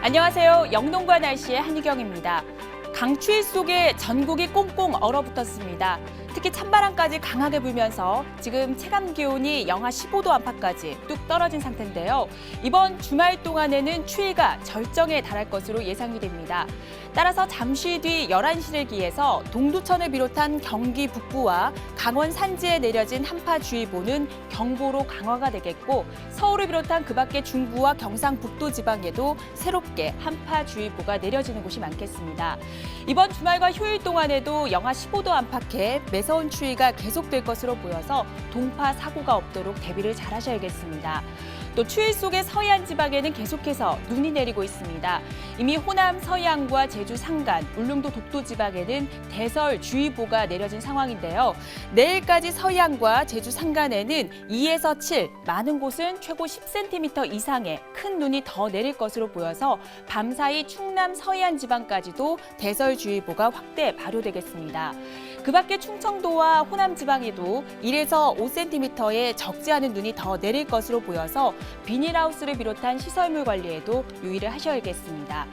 안녕하세요. 영농과 날씨의 한유경입니다. 강추위 속에 전국이 꽁꽁 얼어붙었습니다. 특히 찬바람까지 강하게 불면서 지금 체감 기온이 영하 15도 안팎까지 뚝 떨어진 상태인데요. 이번 주말 동안에는 추위가 절정에 달할 것으로 예상이 됩니다. 따라서 잠시 뒤 11시를 기해서 동두천을 비롯한 경기 북부와 강원 산지에 내려진 한파주의보는 경보로 강화가 되겠고 서울을 비롯한 그 밖의 중부와 경상북도 지방에도 새롭게 한파주의보가 내려지는 곳이 많겠습니다. 이번 주말과 휴일 동안에도 영하 15도 안팎의 매서운 추위가 계속될 것으로 보여서 동파 사고가 없도록 대비를 잘 하셔야겠습니다. 또 추위 속의 서해안 지방에는 계속해서 눈이 내리고 있습니다. 이미 호남 서해안과 제주 산간, 울릉도 독도 지방에는 대설주의보가 내려진 상황인데요. 내일까지 서해안과 제주 산간에는 2에서 7, 많은 곳은 최고 10cm 이상의 큰 눈이 더 내릴 것으로 보여서 밤사이 충남 서해안 지방까지도 대설주의보가 확대 발효되겠습니다. 그 밖에 충청도와 호남 지방에도 1에서 5cm의 적지 않은 눈이 더 내릴 것으로 보여서 비닐하우스를 비롯한 시설물 관리에도 유의를 하셔야겠습니다.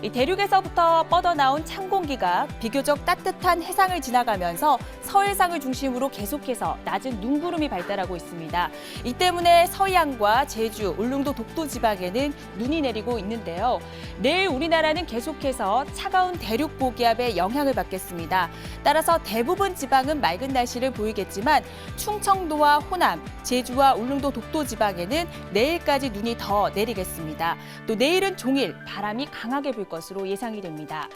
이 대륙에서부터 뻗어나온 찬 공기가 비교적 따뜻한 해상을 지나가면서 서해상을 중심으로 계속해서 낮은 눈구름이 발달하고 있습니다. 이 때문에 서해안과 제주, 울릉도 독도 지방에는 눈이 내리고 있는데요. 내일 우리나라는 계속해서 차가운 대륙 고기압의 영향을 받겠습니다. 따라서 대부분 지방은 맑은 날씨를 보이겠지만 충청도와 호남, 제주와 울릉도 독도 지방에는 내일까지 눈이 더 내리겠습니다. 또 내일은 종일 바람이 강하게 불 것으로 예상이 됩니다.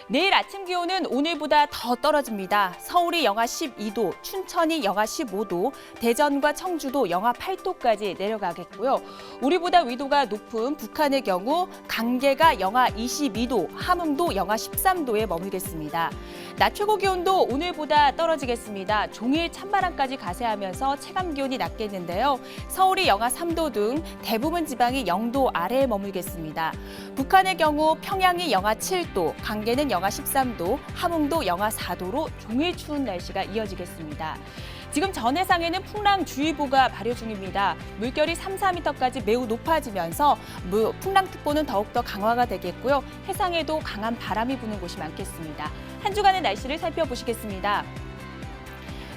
내일 아침 기온은 오늘보다 더 떨어집니다. 서울이 영하 12도, 춘천이 영하 15도, 대전과 청주도 영하 8도까지 내려가겠고요. 우리보다 위도가 높은 북한의 경우 강계가 영하 22도, 함흥도 영하 13도에 머물겠습니다. 낮 최고 기온도 오늘보다 떨어지겠습니다. 종일 찬바람까지 가세하면서 체감 기온이 낮겠는데요. 서울이 영하 3도 등 대부분 지방이 0도 아래에 머물겠습니다. 북한의 경우 평양이 영하 7도, 강계는 영하 13도, 함흥도 영하 4도로 종일 추운 날씨가 이어지겠습니다. 지금 전해상에는 풍랑주의보가 발효 중입니다. 물결이 3, 4m까지 매우 높아지면서 풍랑특보는 더욱더 강화가 되겠고요. 해상에도 강한 바람이 부는 곳이 많겠습니다. 한 주간의 날씨를 살펴보시겠습니다.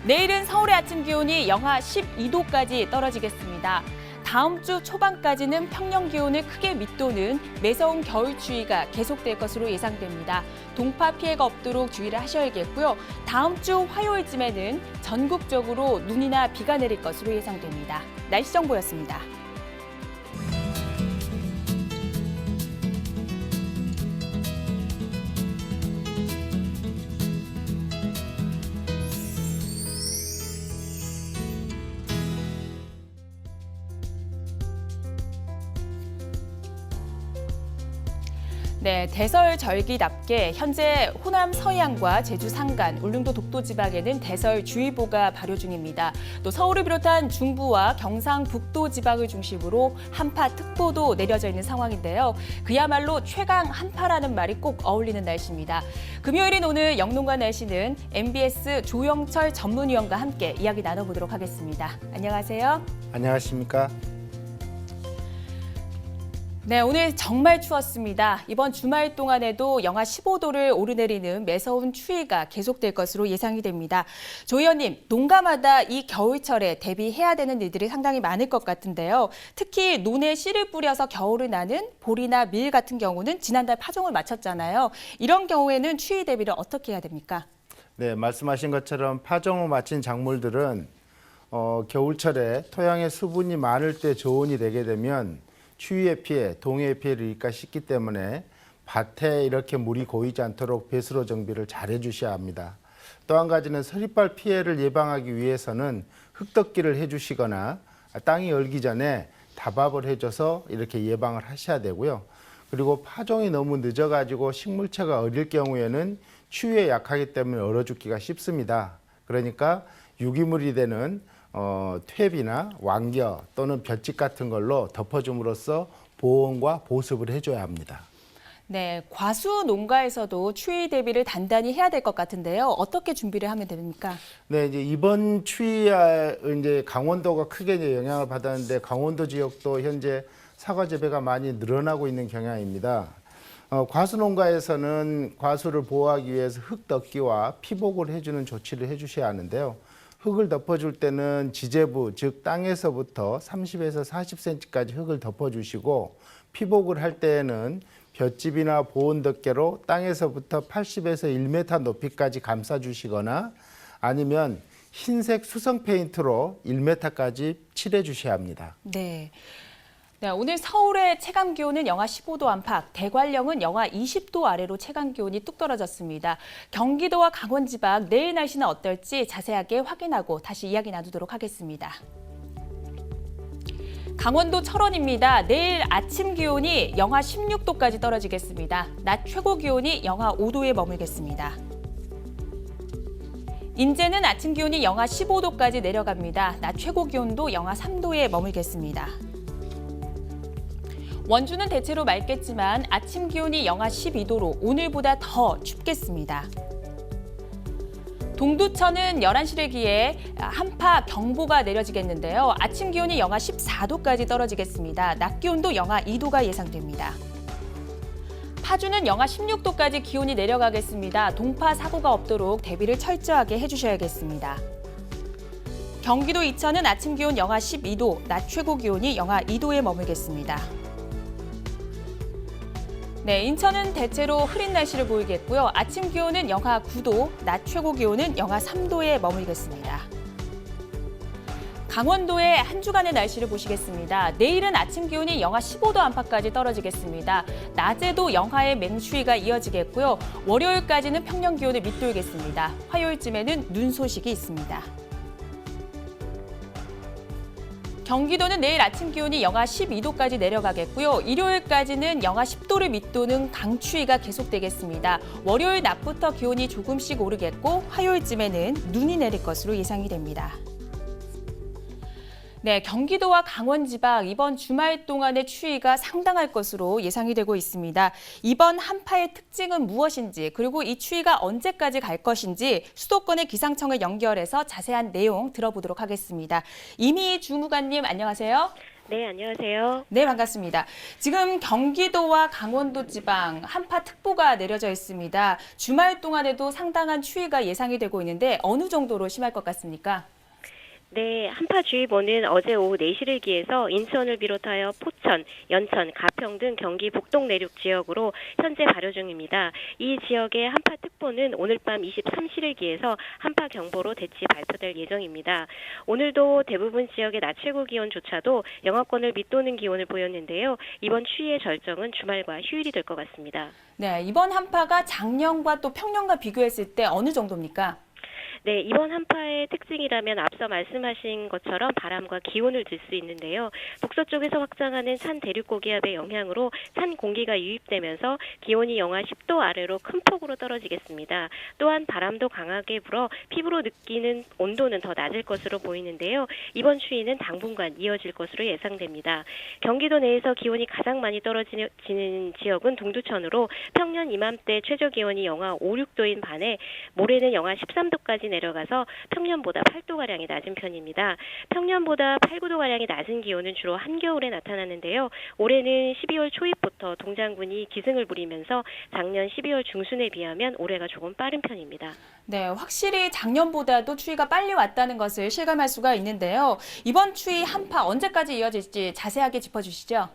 내일은 서울의 아침 기온이 영하 12도까지 떨어지겠습니다. 다음 주 초반까지는 평년 기온을 크게 밑도는 매서운 겨울 추위가 계속될 것으로 예상됩니다. 동파 피해가 없도록 주의를 하셔야겠고요. 다음 주 화요일쯤에는 전국적으로 눈이나 비가 내릴 것으로 예상됩니다. 날씨 정보였습니다. 네, 대설절기답게 현재 호남 서해안과 제주 산간, 울릉도 독도 지방에는 대설주의보가 발효 중입니다. 또 서울을 비롯한 중부와 경상북도 지방을 중심으로 한파특보도 내려져 있는 상황인데요. 그야말로 최강 한파라는 말이 꼭 어울리는 날씨입니다. 금요일인 오늘 영농과 날씨는 MBS 조영철 전문위원과 함께 이야기 나눠보도록 하겠습니다. 안녕하세요. 안녕하십니까? 네, 오늘 정말 추웠습니다. 이번 주말 동안에도 영하 15도를 오르내리는 매서운 추위가 계속될 것으로 예상이 됩니다. 조 의원님, 농가마다 이 겨울철에 대비해야 되는 일들이 상당히 많을 것 같은데요. 특히 논에 씨를 뿌려서 겨울을 나는 보리나 밀 같은 경우는 지난달 파종을 마쳤잖아요. 이런 경우에는 추위 대비를 어떻게 해야 됩니까? 네, 말씀하신 것처럼 파종을 마친 작물들은 겨울철에 토양의 수분이 많을 때 저온이 되게 되면 추위의 피해, 동해의 피해를 입을까 싶기 때문에 밭에 이렇게 물이 고이지 않도록 배수로 정비를 잘 해주셔야 합니다. 또 한 가지는 서리발 피해를 예방하기 위해서는 흙덮기를 해주시거나 땅이 얼기 전에 다밥을 해줘서 이렇게 예방을 하셔야 되고요. 그리고 파종이 너무 늦어가지고 식물체가 어릴 경우에는 추위에 약하기 때문에 얼어 죽기가 쉽습니다. 그러니까 유기물이 되는 퇴비나 왕겨 또는 볏짚 같은 걸로 덮어줌으로써 보온과 보습을 해줘야 합니다. 네, 과수 농가에서도 추위 대비를 단단히 해야 될 것 같은데요. 어떻게 준비를 하면 됩니까? 네, 이제 이번 추위에 이제 강원도가 크게 이제 영향을 받았는데 강원도 지역도 현재 사과 재배가 많이 늘어나고 있는 경향입니다. 과수농가에서는 과수를 보호하기 위해서 흙 덮기와 피복을 해주는 조치를 해주셔야 하는데요. 흙을 덮어줄 때는 지제부, 즉 땅에서부터 30에서 40cm까지 흙을 덮어주시고 피복을 할 때에는 볏짚이나 보온 덮개로 땅에서부터 80에서 1m 높이까지 감싸주시거나 아니면 흰색 수성 페인트로 1m까지 칠해 주셔야 합니다. 네. 네, 오늘 서울의 체감 기온은 영하 15도 안팎, 대관령은 영하 20도 아래로 체감 기온이 뚝 떨어졌습니다. 경기도와 강원 지방 내일 날씨는 어떨지 자세하게 확인하고 다시 이야기 나누도록 하겠습니다. 강원도 철원입니다. 내일 아침 기온이 영하 16도까지 떨어지겠습니다. 낮 최고 기온이 영하 5도에 머물겠습니다. 인제는 아침 기온이 영하 15도까지 내려갑니다. 낮 최고 기온도 영하 3도에 머물겠습니다. 원주는 대체로 맑겠지만 아침 기온이 영하 12도로 오늘보다 더 춥겠습니다. 동두천은 11시를 기해 한파 경보가 내려지겠는데요. 아침 기온이 영하 14도까지 떨어지겠습니다. 낮 기온도 영하 2도가 예상됩니다. 파주는 영하 16도까지 기온이 내려가겠습니다. 동파 사고가 없도록 대비를 철저하게 해주셔야겠습니다. 경기도 이천은 아침 기온 영하 12도, 낮 최고 기온이 영하 2도에 머물겠습니다. 네, 인천은 대체로 흐린 날씨를 보이겠고요. 아침 기온은 영하 9도, 낮 최고 기온은 영하 3도에 머물겠습니다. 강원도의 한 주간의 날씨를 보시겠습니다. 내일은 아침 기온이 영하 15도 안팎까지 떨어지겠습니다. 낮에도 영하의 맹추위가 이어지겠고요. 월요일까지는 평년 기온을 밑돌겠습니다. 화요일쯤에는 눈 소식이 있습니다. 경기도는 내일 아침 기온이 영하 12도까지 내려가겠고요. 일요일까지는 영하 10도를 밑도는 강추위가 계속되겠습니다. 월요일 낮부터 기온이 조금씩 오르겠고 화요일쯤에는 눈이 내릴 것으로 예상이 됩니다. 네, 경기도와 강원 지방 이번 주말 동안의 추위가 상당할 것으로 예상이 되고 있습니다. 이번 한파의 특징은 무엇인지 그리고 이 추위가 언제까지 갈 것인지 수도권의 기상청을 연결해서 자세한 내용 들어보도록 하겠습니다. 이미희 주무관님 안녕하세요. 네, 안녕하세요. 네, 반갑습니다. 지금 경기도와 강원도 지방 한파특보가 내려져 있습니다. 주말 동안에도 상당한 추위가 예상이 되고 있는데 어느 정도로 심할 것 같습니까? 네, 한파주의보는 어제 오후 4시를 기해서 인천을 비롯하여 포천, 연천, 가평 등 경기 북동 내륙 지역으로 현재 발효 중입니다. 이 지역의 한파특보는 오늘 밤 23시를 기해서 한파경보로 대치 발표될 예정입니다. 오늘도 대부분 지역의 낮 최고 기온조차도 영하권을 밑도는 기온을 보였는데요. 이번 추위의 절정은 주말과 휴일이 될 것 같습니다. 네, 이번 한파가 작년과 또 평년과 비교했을 때 어느 정도입니까? 네, 이번 한파의 특징이라면 앞서 말씀하신 것처럼 바람과 기온을 들 수 있는데요. 북서쪽에서 확장하는 찬 대륙 고기압의 영향으로 찬 공기가 유입되면서 기온이 영하 10도 아래로 큰 폭으로 떨어지겠습니다. 또한 바람도 강하게 불어 피부로 느끼는 온도는 더 낮을 것으로 보이는데요. 이번 추위는 당분간 이어질 것으로 예상됩니다. 경기도 내에서 기온이 가장 많이 떨어지는 지역은 동두천으로 평년 이맘때 최저 기온이 영하 5, 6도인 반해 모레는 영하 13도까지 내려가서 평년보다 8도가량이 낮은 편입니다. 평년보다 8, 9도가량이 낮은 기온은 주로 한겨울에 나타나는데요. 올해는 12월 초입부터 동장군이 기승을 부리면서 작년 12월 중순에 비하면 올해가 조금 빠른 편입니다. 네, 확실히 작년보다도 추위가 빨리 왔다는 것을 실감할 수가 있는데요. 이번 추위 한파 언제까지 이어질지 자세하게 짚어주시죠.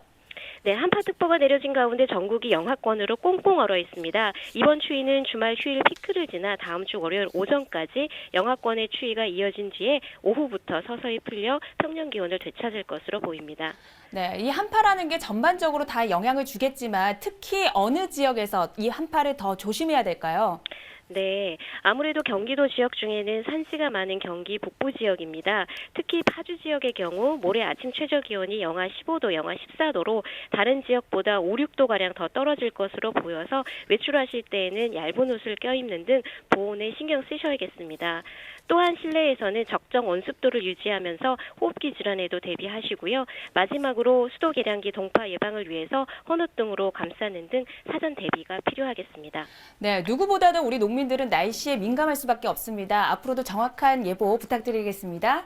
네, 한파특보가 내려진 가운데 전국이 영하권으로 꽁꽁 얼어 있습니다. 이번 추위는 주말 휴일 피크를 지나 다음 주 월요일 오전까지 영하권의 추위가 이어진 뒤에 오후부터 서서히 풀려 평년 기온을 되찾을 것으로 보입니다. 네, 이 한파라는 게 전반적으로 다 영향을 주겠지만 특히 어느 지역에서 이 한파를 더 조심해야 될까요? 네, 아무래도 경기도 지역 중에는 산지가 많은 경기 북부 지역입니다. 특히 파주 지역의 경우 모레 아침 최저 기온이 영하 15도, 영하 14도로 다른 지역보다 5, 6도가량 더 떨어질 것으로 보여서 외출하실 때에는 얇은 옷을 껴입는 등 보온에 신경 쓰셔야겠습니다. 또한 실내에서는 적정 온습도를 유지하면서 호흡기 질환에도 대비하시고요. 마지막으로 수도 계량기 동파 예방을 위해서 헌옷 등으로 감싸는 등 사전 대비가 필요하겠습니다. 네, 누구보다도 우리 농민들은 날씨에 민감할 수밖에 없습니다. 앞으로도 정확한 예보 부탁드리겠습니다.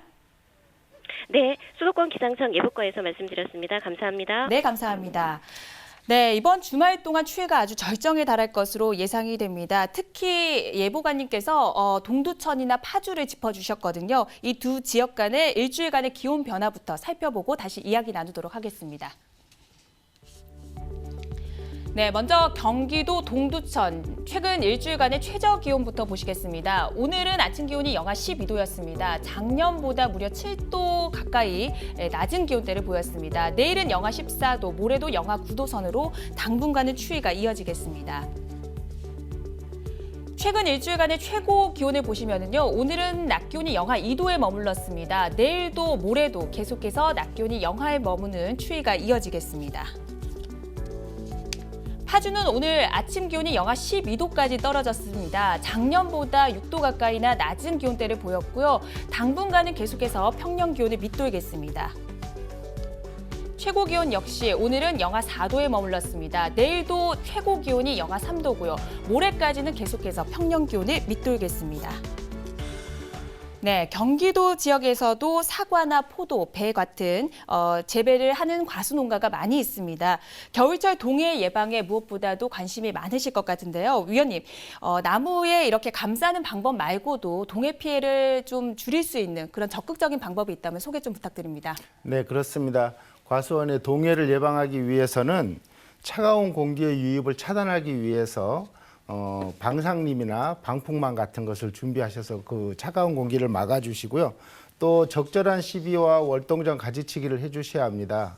네, 수도권 기상청 예보과에서 말씀드렸습니다. 감사합니다. 네, 감사합니다. 네, 이번 주말 동안 추위가 아주 절정에 달할 것으로 예상이 됩니다. 특히 예보관님께서 동두천이나 파주를 짚어주셨거든요. 이 두 지역 간의 일주일간의 기온 변화부터 살펴보고 다시 이야기 나누도록 하겠습니다. 네, 먼저 경기도 동두천 최근 일주일간의 최저 기온부터 보시겠습니다. 오늘은 아침 기온이 영하 12도였습니다. 작년보다 무려 7도 가까이 낮은 기온대를 보였습니다. 내일은 영하 14도, 모레도 영하 9도 선으로 당분간은 추위가 이어지겠습니다. 최근 일주일간의 최고 기온을 보시면요. 오늘은 낮 기온이 영하 2도에 머물렀습니다. 내일도 모레도 계속해서 낮 기온이 영하에 머무는 추위가 이어지겠습니다. 파주는 오늘 아침 기온이 영하 12도까지 떨어졌습니다. 작년보다 6도 가까이나 낮은 기온대를 보였고요. 당분간은 계속해서 평년 기온을 밑돌겠습니다. 최고 기온 역시 오늘은 영하 4도에 머물렀습니다. 내일도 최고 기온이 영하 3도고요. 모레까지는 계속해서 평년 기온을 밑돌겠습니다. 네, 경기도 지역에서도 사과나 포도, 배 같은 재배를 하는 과수 농가가 많이 있습니다. 겨울철 동해 예방에 무엇보다도 관심이 많으실 것 같은데요. 위원님, 나무에 이렇게 감싸는 방법 말고도 동해 피해를 좀 줄일 수 있는 그런 적극적인 방법이 있다면 소개 좀 부탁드립니다. 네, 그렇습니다. 과수원의 동해를 예방하기 위해서는 차가운 공기의 유입을 차단하기 위해서 방상림이나 방풍망 같은 것을 준비하셔서 그 차가운 공기를 막아주시고요. 또 적절한 시비와 월동전 가지치기를 해주셔야 합니다.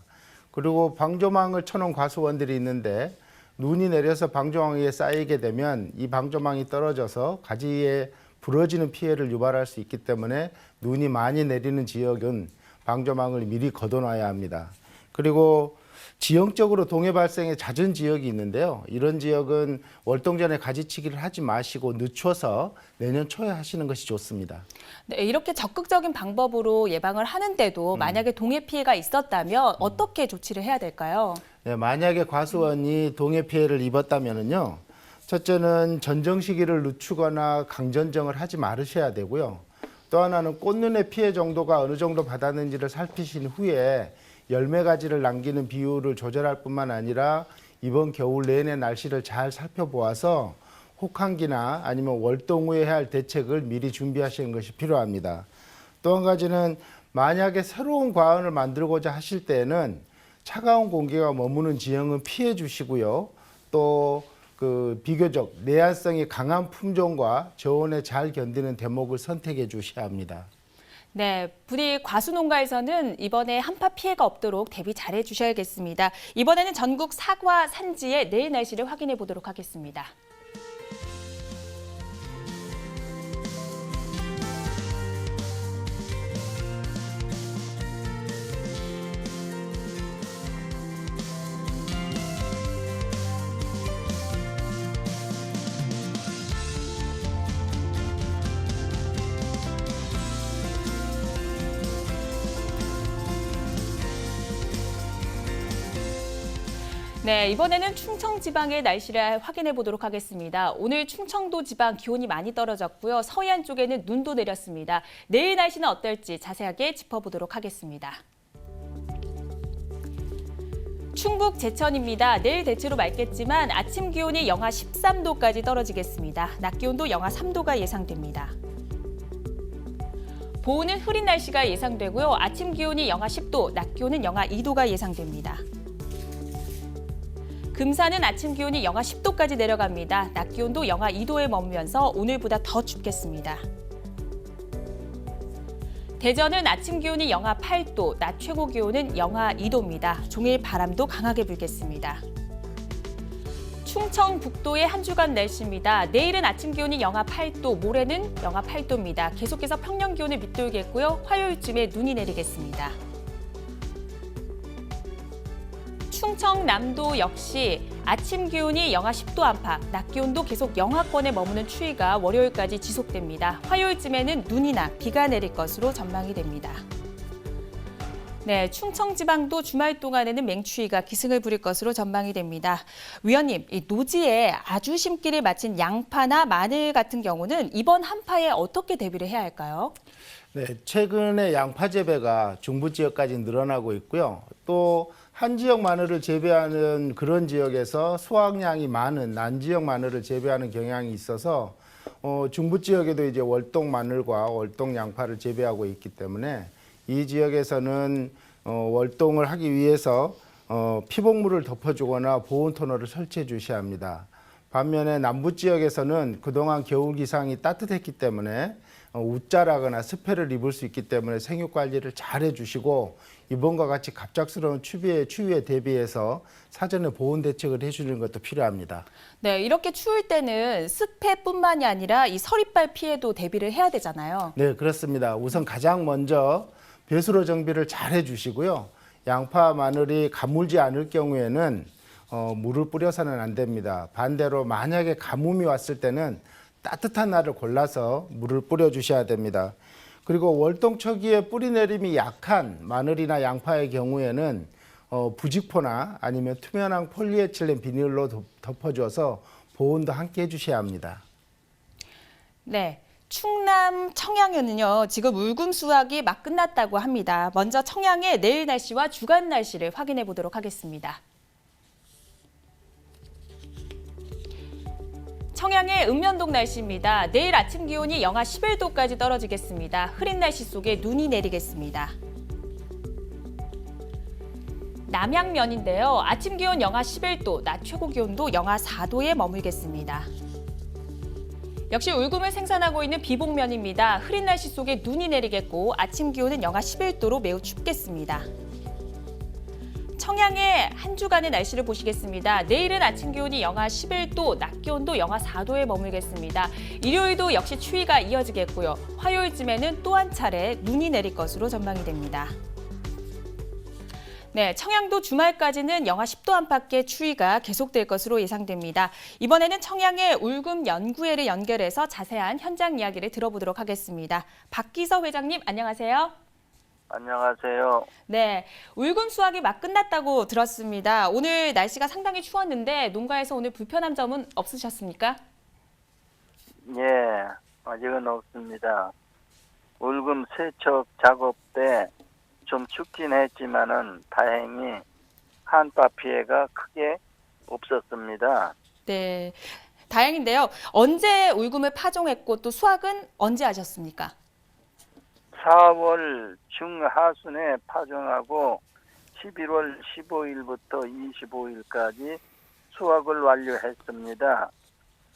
그리고 방조망을 쳐놓은 과수원들이 있는데 눈이 내려서 방조망 위에 쌓이게 되면 이 방조망이 떨어져서 가지에 부러지는 피해를 유발할 수 있기 때문에 눈이 많이 내리는 지역은 방조망을 미리 걷어놔야 합니다. 그리고 지형적으로 동해 발생의 잦은 지역이 있는데요. 이런 지역은 월동전에 가지치기를 하지 마시고 늦춰서 내년 초에 하시는 것이 좋습니다. 네, 이렇게 적극적인 방법으로 예방을 하는데도 만약에 동해 피해가 있었다면 어떻게 조치를 해야 될까요? 네, 만약에 과수원이 동해 피해를 입었다면요. 첫째는 전정 시기를 늦추거나 강전정을 하지 말으셔야 되고요. 또 하나는 꽃눈의 피해 정도가 어느 정도 받았는지를 살피신 후에 열매 가지를 남기는 비율을 조절할 뿐만 아니라 이번 겨울 내내 날씨를 잘 살펴보아서 혹한기나 아니면 월동 후에 해야 할 대책을 미리 준비하시는 것이 필요합니다. 또 한 가지는 만약에 새로운 과원을 만들고자 하실 때에는 차가운 공기가 머무는 지형은 피해 주시고요. 또 그 비교적 내한성이 강한 품종과 저온에 잘 견디는 대목을 선택해 주셔야 합니다. 네, 부디 과수농가에서는 이번에 한파 피해가 없도록 대비 잘해 주셔야겠습니다. 이번에는 전국 사과 산지의 내일 날씨를 확인해 보도록 하겠습니다. 네, 이번에는 충청 지방의 날씨를 확인해 보도록 하겠습니다. 오늘 충청도 지방 기온이 많이 떨어졌고요. 서해안 쪽에는 눈도 내렸습니다. 내일 날씨는 어떨지 자세하게 짚어보도록 하겠습니다. 충북 제천입니다. 내일 대체로 맑겠지만 아침 기온이 영하 13도까지 떨어지겠습니다. 낮 기온도 영하 3도가 예상됩니다. 보은은 흐린 날씨가 예상되고요. 아침 기온이 영하 10도, 낮 기온은 영하 2도가 예상됩니다. 금산은 아침 기온이 영하 10도까지 내려갑니다. 낮 기온도 영하 2도에 머무면서 오늘보다 더 춥겠습니다. 대전은 아침 기온이 영하 8도, 낮 최고 기온은 영하 2도입니다. 종일 바람도 강하게 불겠습니다. 충청 북도의 한 주간 날씨입니다. 내일은 아침 기온이 영하 8도, 모레는 영하 8도입니다. 계속해서 평년 기온을 밑돌겠고요. 화요일쯤에 눈이 내리겠습니다. 충청 남도 역시 아침 기온이 영하 10도 안팎, 낮 기온도 계속 영하권에 머무는 추위가 월요일까지 지속됩니다. 화요일쯤에는 눈이나 비가 내릴 것으로 전망이 됩니다. 네, 충청 지방도 주말 동안에는 맹추위가 기승을 부릴 것으로 전망이 됩니다. 위원님, 이 노지에 아주 심기를 마친 양파나 마늘 같은 경우는 이번 한파에 어떻게 대비를 해야 할까요? 네, 최근에 양파 재배가 중부 지역까지 늘어나고 있고요. 또 한 지역 마늘을 재배하는 그런 지역에서 수확량이 많은 난지역 마늘을 재배하는 경향이 있어서 중부 지역에도 이제 월동 마늘과 월동 양파를 재배하고 있기 때문에 이 지역에서는 월동을 하기 위해서 피복물을 덮어주거나 보온 터널을 설치해 주셔야 합니다. 반면에 남부 지역에서는 그동안 겨울 기상이 따뜻했기 때문에 웃자라거나 습해를 입을 수 있기 때문에 생육 관리를 잘 해주시고 이번과 같이 갑작스러운 추위에 대비해서 사전에 보온 대책을 해주는 것도 필요합니다. 네, 이렇게 추울 때는 습해뿐만이 아니라 이 서리빨 피해도 대비를 해야 되잖아요. 네, 그렇습니다. 우선 가장 먼저 배수로 정비를 잘 해주시고요. 양파, 마늘이 가물지 않을 경우에는 물을 뿌려서는 안 됩니다. 반대로 만약에 가뭄이 왔을 때는 따뜻한 날을 골라서 물을 뿌려주셔야 됩니다. 그리고 월동초기에 뿌리 내림이 약한 마늘이나 양파의 경우에는 부직포나 아니면 투명한 폴리에틸렌 비닐로 덮어줘서 보온도 함께 해주셔야 합니다. 네. 충남 청양에는요, 지금 울금 수확이 막 끝났다고 합니다. 먼저 청양의 내일 날씨와 주간 날씨를 확인해 보도록 하겠습니다. 청양의 읍면동 날씨입니다. 내일 아침 기온이 영하 11도까지 떨어지겠습니다. 흐린 날씨 속에 눈이 내리겠습니다. 남양면인데요. 아침 기온 영하 11도, 낮 최고 기온도 영하 4도에 머물겠습니다. 역시 울금을 생산하고 있는 비봉면입니다. 흐린 날씨 속에 눈이 내리겠고 아침 기온은 영하 11도로 매우 춥겠습니다. 청양의 한 주간의 날씨를 보시겠습니다. 내일은 아침 기온이 영하 11도, 낮 기온도 영하 4도에 머물겠습니다. 일요일도 역시 추위가 이어지겠고요. 화요일쯤에는 또 한 차례 눈이 내릴 것으로 전망이 됩니다. 네, 청양도 주말까지는 영하 10도 안팎의 추위가 계속될 것으로 예상됩니다. 이번에는 청양의 울금 연구회를 연결해서 자세한 현장 이야기를 들어보도록 하겠습니다. 박기서 회장님, 안녕하세요. 안녕하세요. 네, 울금 수확이 막 끝났다고 들었습니다. 오늘 날씨가 상당히 추웠는데 농가에서 오늘 불편한 점은 없으셨습니까? 예, 아직은 없습니다. 울금 세척 작업 때 좀 춥긴 했지만은 다행히 한파 피해가 크게 없었습니다. 네, 다행인데요. 언제 울금을 파종했고 또 수확은 언제 하셨습니까? 4월 중하순에 파종하고 11월 15일부터 25일까지 수확을 완료했습니다.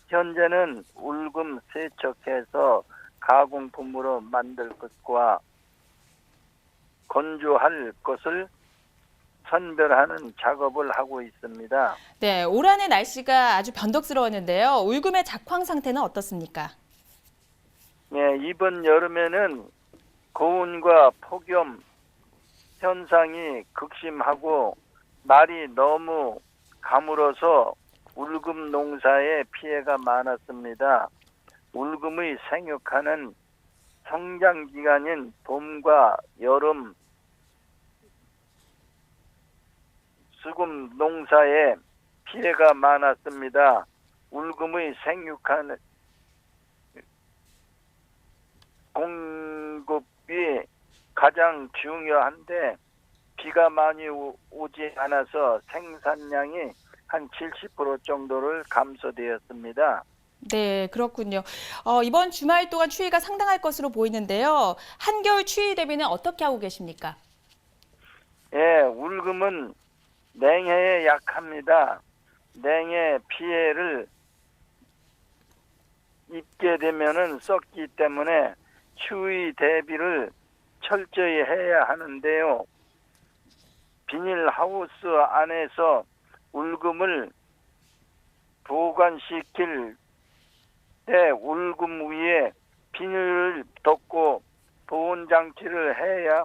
현재는 울금 세척해서 가공품으로 만들 것과 건조할 것을 선별하는 작업을 하고 있습니다. 네, 올 한해 날씨가 아주 변덕스러웠는데요. 울금의 작황 상태는 어떻습니까? 네, 이번 여름에는 고온과 폭염 현상이 극심하고 날이 너무 가물어서 울금 농사에 피해가 많았습니다. 울금의 생육하는 성장 기간인 봄과 여름 수금 농사에 피해가 많았습니다. 울금의 생육하는 공급이 가장 중요한데 비가 많이 오지 않아서 생산량이 한 70% 정도를 감소되었습니다. 네, 그렇군요. 이번 주말 동안 추위가 상당할 것으로 보이는데요. 한겨울 추위 대비는 어떻게 하고 계십니까? 예, 울금은 냉해에 약합니다. 냉해 피해를 입게 되면은 썩기 때문에 추위 대비를 철저히 해야 하는데요. 비닐하우스 안에서 울금을 보관시킬 때 울금 위에 비닐을 덮고 보온 장치를 해야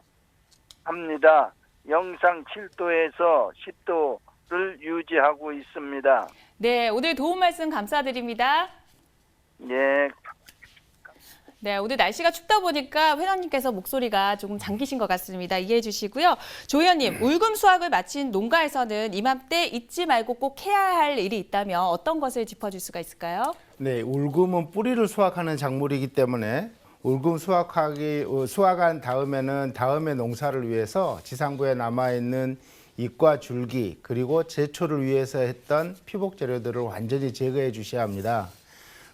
합니다. 영상 7도에서 10도를 유지하고 있습니다. 네, 오늘 도움 말씀 감사드립니다. 예. 네, 오늘 날씨가 춥다 보니까 회장님께서 목소리가 조금 잠기신 것 같습니다. 이해해 주시고요. 조 의원님, 울금 수확을 마친 농가에서는 이맘때 잊지 말고 꼭 해야 할 일이 있다면 어떤 것을 짚어줄 수가 있을까요? 네, 울금은 뿌리를 수확하는 작물이기 때문에 울금 수확한 다음에는 다음의 농사를 위해서 지상부에 남아있는 잎과 줄기 그리고 제초를 위해서 했던 피복 재료들을 완전히 제거해 주셔야 합니다.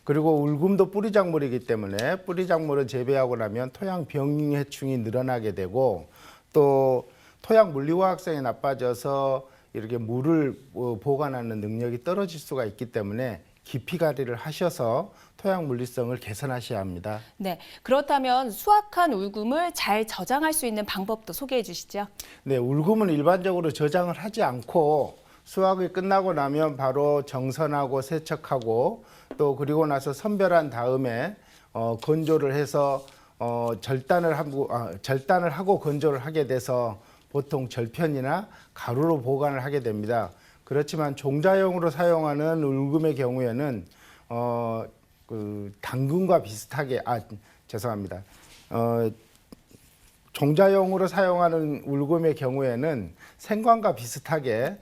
그리고 울금도 뿌리작물이기 때문에 뿌리작물을 재배하고 나면 토양 병해충이 늘어나게 되고 또 토양 물리화학성이 나빠져서 이렇게 물을 보관하는 능력이 떨어질 수가 있기 때문에 깊이 가리를 하셔서 토양 물리성을 개선하셔야 합니다. 네, 그렇다면 수확한 울금을 잘 저장할 수 있는 방법도 소개해 주시죠. 네, 울금은 일반적으로 저장을 하지 않고 수확이 끝나고 나면 바로 정선하고 세척하고 또 그리고 나서 선별한 다음에 건조를 해서 절단을 하고 건조를 하게 돼서 보통 절편이나 가루로 보관을 하게 됩니다. 그렇지만 종자용으로 사용하는 울금의 경우에는 당근과 비슷하게 죄송합니다. 종자용으로 사용하는 울금의 경우에는 생광과 비슷하게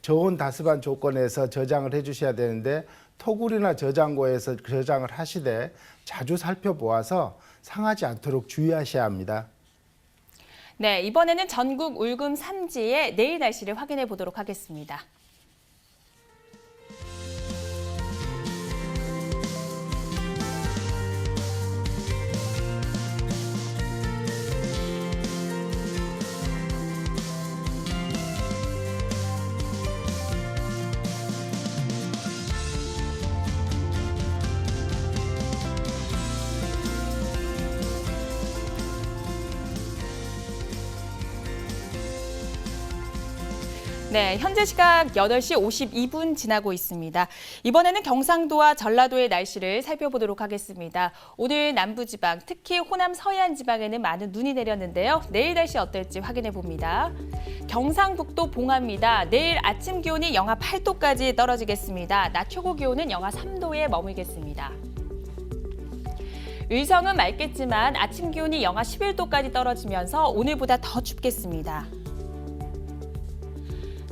저온 다습한 조건에서 저장을 해주셔야 되는데 토굴이나 저장고에서 저장을 하시되 자주 살펴보아서 상하지 않도록 주의하셔야 합니다. 네, 이번에는 전국 울금 산지의 내일 날씨를 확인해 보도록 하겠습니다. 네, 현재 시각 8시 52분 지나고 있습니다. 이번에는 경상도와 전라도의 날씨를 살펴보도록 하겠습니다. 오늘 남부지방, 특히 호남 서해안 지방에는 많은 눈이 내렸는데요. 내일 날씨 어떨지 확인해 봅니다. 경상북도 봉화입니다. 내일 아침 기온이 영하 8도까지 떨어지겠습니다. 낮 최고 기온은 영하 3도에 머물겠습니다. 의성은 맑겠지만 아침 기온이 영하 11도까지 떨어지면서 오늘보다 더 춥겠습니다.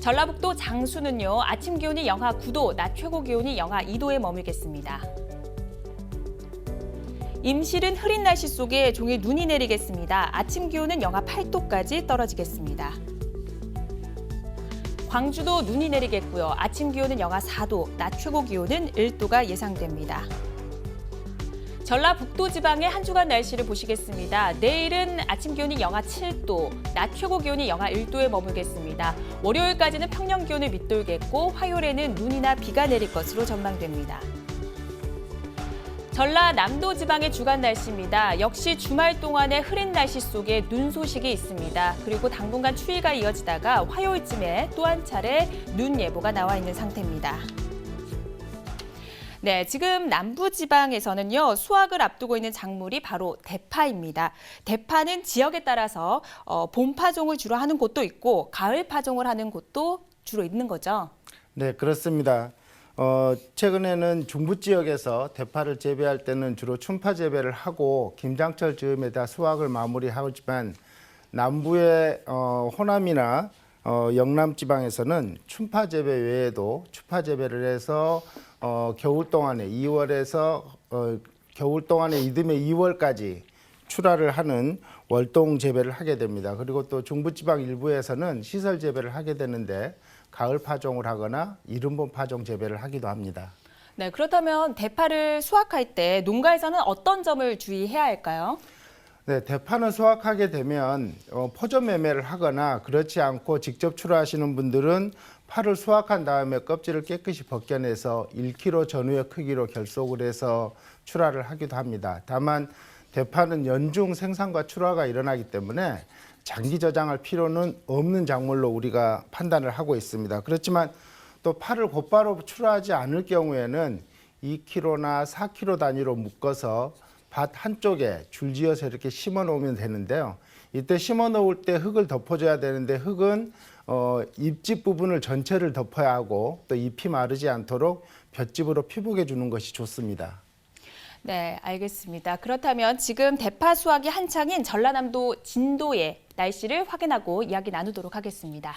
전라북도 장수는요, 아침 기온이 영하 9도, 낮 최고 기온이 영하 2도에 머물겠습니다. 임실은 흐린 날씨 속에 종일 눈이 내리겠습니다. 아침 기온은 영하 8도까지 떨어지겠습니다. 광주도 눈이 내리겠고요. 아침 기온은 영하 4도, 낮 최고 기온은 1도가 예상됩니다. 전라북도 지방의 한 주간 날씨를 보시겠습니다. 내일은 아침 기온이 영하 7도, 낮 최고 기온이 영하 1도에 머물겠습니다. 월요일까지는 평년 기온을 밑돌겠고 화요일에는 눈이나 비가 내릴 것으로 전망됩니다. 전라남도 지방의 주간 날씨입니다. 역시 주말 동안의 흐린 날씨 속에 눈 소식이 있습니다. 그리고 당분간 추위가 이어지다가 화요일쯤에 또 한 차례 눈 예보가 나와 있는 상태입니다. 네, 지금 남부지방에서는요, 수확을 앞두고 있는 작물이 바로 대파입니다. 대파는 지역에 따라서 봄 파종을 주로 하는 곳도 있고 가을 파종을 하는 곳도 주로 있는 거죠. 네, 그렇습니다. 최근에는 중부 지역에서 대파를 재배할 때는 주로 춘파 재배를 하고 김장철 즈음에 다 수확을 마무리하지만 남부의 호남이나 영남 지방에서는 춘파 재배 외에도 추파 재배를 해서 겨울 동안에 2월에서 겨울 동안에 이듬해 2월까지 출하를 하는 월동 재배를 하게 됩니다. 그리고 또 중부지방 일부에서는 시설 재배를 하게 되는데 가을 파종을 하거나 이른봄 파종 재배를 하기도 합니다. 네, 그렇다면 대파를 수확할 때 농가에서는 어떤 점을 주의해야 할까요? 네, 대파는 수확하게 되면 포점 매매를 하거나 그렇지 않고 직접 출하하시는 분들은 파를 수확한 다음에 껍질을 깨끗이 벗겨내서 1kg 전후의 크기로 결속을 해서 출하를 하기도 합니다. 다만 대파는 연중 생산과 출하가 일어나기 때문에 장기 저장할 필요는 없는 작물로 우리가 판단을 하고 있습니다. 그렇지만 또 파를 곧바로 출하하지 않을 경우에는 2kg나 4kg 단위로 묶어서 밭 한쪽에 줄지어서 이렇게 심어 놓으면 되는데요. 이때 심어 놓을 때 흙을 덮어줘야 되는데 흙은 잎집 부분을 전체를 덮어야 하고 또 잎이 마르지 않도록 볏짚으로 피복해 주는 것이 좋습니다. 네, 알겠습니다. 그렇다면 지금 대파 수확이 한창인 전라남도 진도의 날씨를 확인하고 이야기 나누도록 하겠습니다.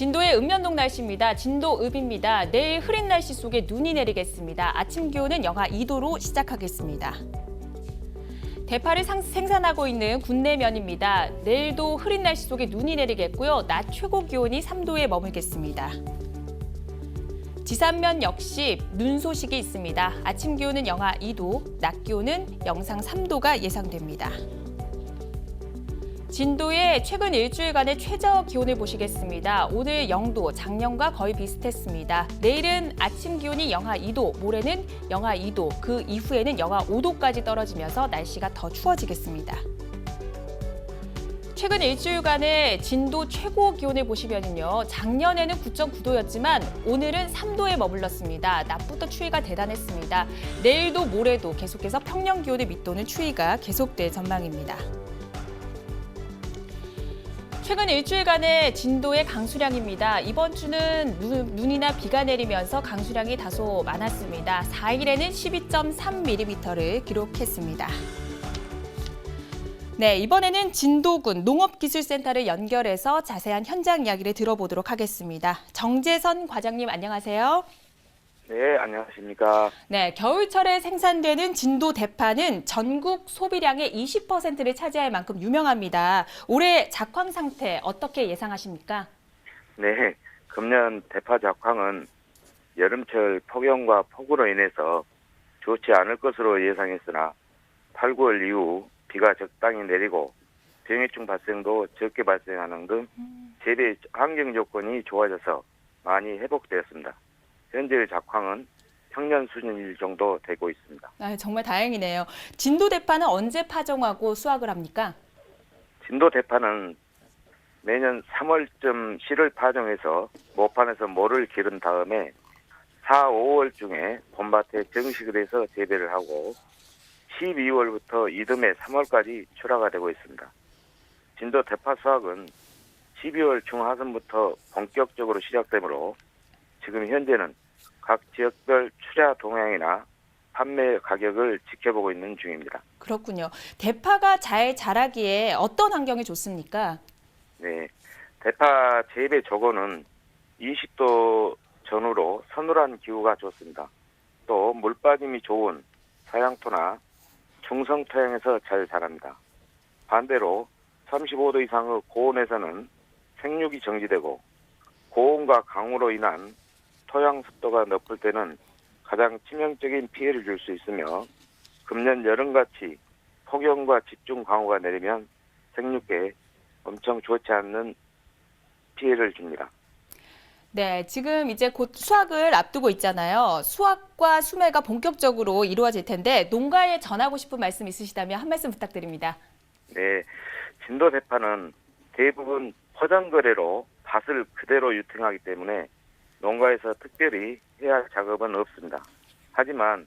진도의 읍면동 날씨입니다. 진도 읍입니다. 내일 흐린 날씨 속에 눈이 내리겠습니다. 아침 기온은 영하 2도로 시작하겠습니다. 대파를 생산하고 있는 군내면입니다. 내일도 흐린 날씨 속에 눈이 내리겠고요. 낮 최고 기온이 3도에 머물겠습니다. 지산면 역시 눈 소식이 있습니다. 아침 기온은 영하 2도, 낮 기온은 영상 3도가 예상됩니다. 진도의 최근 일주일간의 최저 기온을 보시겠습니다. 오늘 0도, 작년과 거의 비슷했습니다. 내일은 아침 기온이 영하 2도, 모레는 영하 2도, 그 이후에는 영하 5도까지 떨어지면서 날씨가 더 추워지겠습니다. 최근 일주일간의 진도 최고 기온을 보시면요. 작년에는 9.9도였지만 오늘은 3도에 머물렀습니다. 낮부터 추위가 대단했습니다. 내일도 모레도 계속해서 평년 기온을 밑도는 추위가 계속될 전망입니다. 최근 일주일간의 진도의 강수량입니다. 이번 주는 눈이나 비가 내리면서 강수량이 다소 많았습니다. 4일에는 12.3mm를 기록했습니다. 네, 이번에는 진도군 농업기술센터를 연결해서 자세한 현장 이야기를 들어보도록 하겠습니다. 정재선 과장님 안녕하세요. 네, 안녕하십니까. 네, 겨울철에 생산되는 진도 대파는 전국 소비량의 20%를 차지할 만큼 유명합니다. 올해 작황 상태 어떻게 예상하십니까? 네, 금년 대파 작황은 여름철 폭염과 폭우로 인해서 좋지 않을 것으로 예상했으나 8, 9월 이후 비가 적당히 내리고 병해충 발생도 적게 발생하는 등 재배 환경 조건이 좋아져서 많이 회복되었습니다. 현재의 작황은 평년 수준일 정도 되고 있습니다. 아, 정말 다행이네요. 진도 대파는 언제 파종하고 수확을 합니까? 진도 대파는 매년 3월쯤 씨를 파종해서 모판에서 모를 기른 다음에 4, 5월 중에 봄밭에 정식을 해서 재배를 하고 12월부터 이듬해 3월까지 출하가 되고 있습니다. 진도 대파 수확은 12월 중하순부터 본격적으로 시작되므로 지금 현재는 각 지역별 출하 동향이나 판매 가격을 지켜보고 있는 중입니다. 그렇군요. 대파가 잘 자라기에 어떤 환경이 좋습니까? 네, 대파 재배 조건은 20도 전후로 서늘한 기후가 좋습니다. 또 물빠짐이 좋은 서양토나 중성 토양에서 잘 자랍니다. 반대로 35도 이상의 고온에서는 생육이 정지되고 고온과 강우로 인한 토양 습도가 높을 때는 가장 치명적인 피해를 줄 수 있으며 금년 여름같이 폭염과 집중 강우가 내리면 생육계에 엄청 좋지 않는 피해를 줍니다. 네, 지금 이제 곧 수확을 앞두고 있잖아요. 수확과 수매가 본격적으로 이루어질 텐데 농가에 전하고 싶은 말씀 있으시다면 한 말씀 부탁드립니다. 네, 진도 대파는 대부분 포장 거래로 밭을 그대로 유통하기 때문에 농가에서 특별히 해야 할 작업은 없습니다. 하지만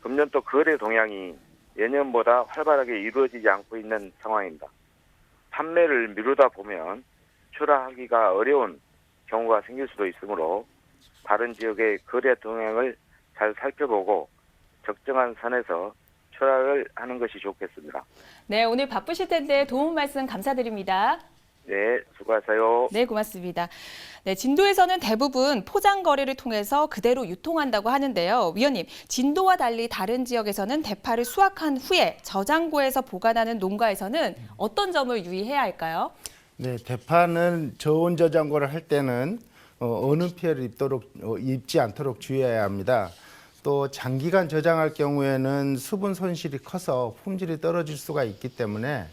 금년 또 거래 동향이 예년보다 활발하게 이루어지지 않고 있는 상황입니다. 판매를 미루다 보면 출하하기가 어려운 경우가 생길 수도 있으므로 다른 지역의 거래 동향을 잘 살펴보고 적정한 선에서 출하를 하는 것이 좋겠습니다. 네, 오늘 바쁘실 텐데 도움 말씀 감사드립니다. 네, 수고하세요. 네, 고맙습니다. 네, 진도에서는 대부분 포장 거래를 통해서 그대로 유통한다고 하는데요. 위원님, 진도와 달리 다른 지역에서는 대파를 수확한 후에 저장고에서 보관하는 농가에서는 어떤 점을 유의해야 할까요? 네, 대파는 저온 저장고를 할 때는 어느 피해를 입지 않도록 주의해야 합니다. 또 장기간 저장할 경우에는 수분 손실이 커서 품질이 떨어질 수가 있기 때문에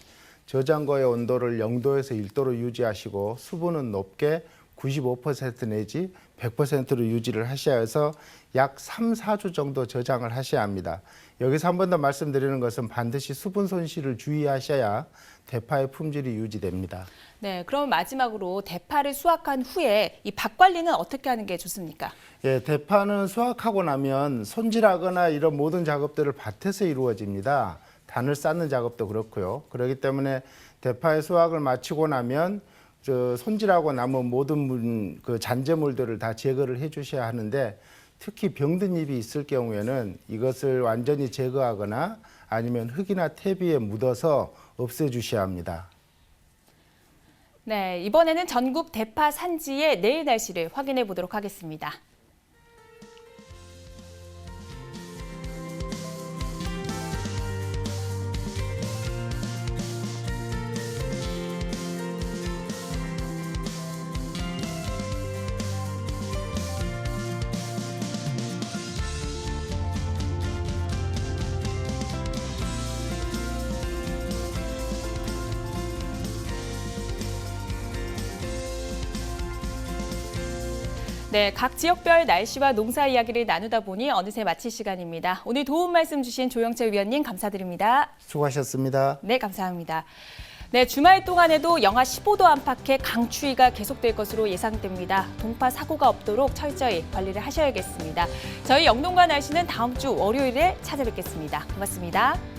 저장고의 온도를 0도에서 1도로 유지하시고 수분은 높게 95% 내지 100%로 유지를 하셔야 해서 약 3, 4주 정도 저장을 하셔야 합니다. 여기서 한 번 더 말씀드리는 것은 반드시 수분 손실을 주의하셔야 대파의 품질이 유지됩니다. 네, 그럼 마지막으로 대파를 수확한 후에 이 밭 관리는 어떻게 하는 게 좋습니까? 예, 대파는 수확하고 나면 손질하거나 이런 모든 작업들을 밭에서 이루어집니다. 단을 쌓는 작업도 그렇고요. 그렇기 때문에 대파의 수확을 마치고 나면 손질하고 남은 모든 잔재물들을 다 제거를 해주셔야 하는데 특히 병든 잎이 있을 경우에는 이것을 완전히 제거하거나 아니면 흙이나 퇴비에 묻어서 없애주셔야 합니다. 네, 이번에는 전국 대파 산지의 내일 날씨를 확인해 보도록 하겠습니다. 네, 각 지역별 날씨와 농사 이야기를 나누다 보니 어느새 마칠 시간입니다. 오늘 도움 말씀 주신 조영철 위원님 감사드립니다. 수고하셨습니다. 네, 감사합니다. 네, 주말 동안에도 영하 15도 안팎의 강추위가 계속될 것으로 예상됩니다. 동파 사고가 없도록 철저히 관리를 하셔야겠습니다. 저희 영농가 날씨는 다음 주 월요일에 찾아뵙겠습니다. 고맙습니다.